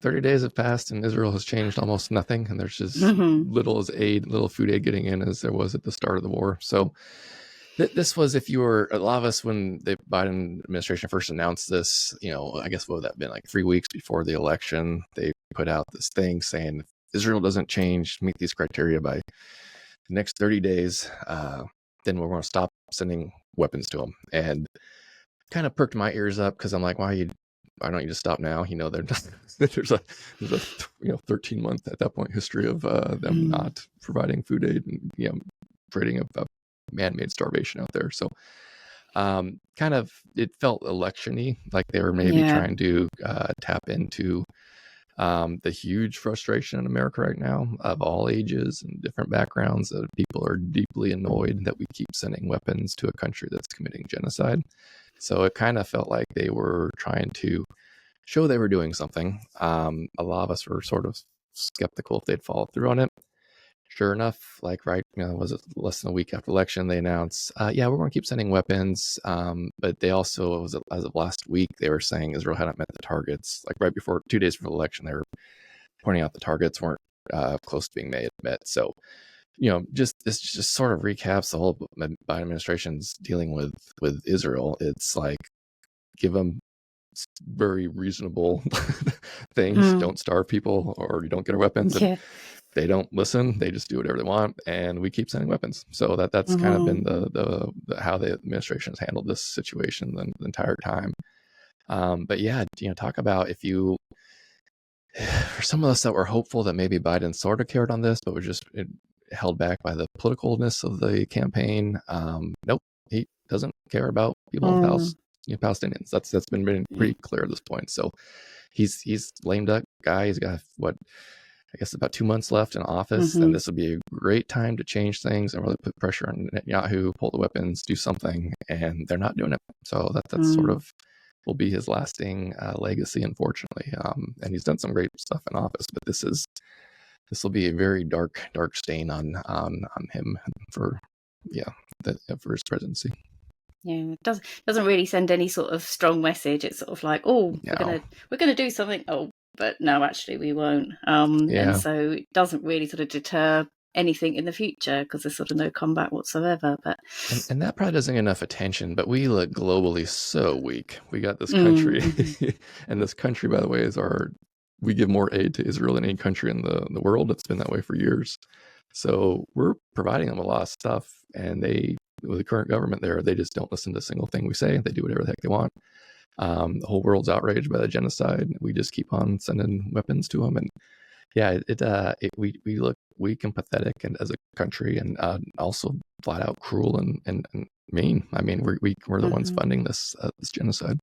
30 days have passed and Israel has changed almost nothing. And there's just Mhm. little food aid getting in as there was at the start of the war. So this was, if you were, a lot of us, when the Biden administration first announced this, I guess what would that have been, like 3 weeks before the election, they put out this thing saying, if Israel doesn't meet these criteria by the next 30 days, then we're going to stop sending weapons to them. And kind of perked my ears up, because I'm like, why don't you just stop now? There's a 13-month at that point history of them not providing food aid and creating a man-made starvation out there. So kind of, it felt election-y, like they were maybe trying to tap into the huge frustration in America right now of all ages and different backgrounds, that people are deeply annoyed that we keep sending weapons to a country that's committing genocide. So it kind of felt like they were trying to show they were doing something. A lot of us were sort of skeptical if they'd follow through on it. Sure enough, like, was it less than a week after election, they announced, we're going to keep sending weapons. But they also, as of last week, they were saying Israel hadn't met the targets. Like right before, 2 days before the election, they were pointing out the targets weren't close to being met. So, this just sort of recaps the whole Biden administration's dealing with Israel. It's like, give them very reasonable things. Don't starve people, or you don't get our weapons. And they don't listen. They just do whatever they want, and we keep sending weapons. So that's kind of been the how the administration has handled this situation the entire time. But yeah, talk about, if you, for some of us that were hopeful that maybe Biden sort of cared on this, but was just held back by the politicalness of the campaign. Nope, he doesn't care about people in Palestinians. That's been pretty clear at this point. So he's lame duck guy. He's got, what, I guess about 2 months left in office, and this would be a great time to change things and really put pressure on Netanyahu, pull the weapons, do something, and they're not doing it. So that's sort of will be his lasting legacy, unfortunately. And he's done some great stuff in office, but this will be a very dark stain on him for his presidency. Yeah, it doesn't really send any sort of strong message. It's sort of like, we're gonna do something. Oh, but no, actually we won't. And so it doesn't really sort of deter anything in the future, because there's sort of no comeback whatsoever. But and that probably doesn't get enough attention, but we look globally so weak. We got this country, and this country, by the way, we give more aid to Israel than any country in the world. It's been that way for years. So we're providing them a lot of stuff, and with the current government there, they just don't listen to a single thing we say. They do whatever the heck they want. The whole world's outraged by the genocide. We just keep on sending weapons to them, and we look weak and pathetic, and as a country, and also flat out cruel and mean. I mean, we're the ones funding this genocide.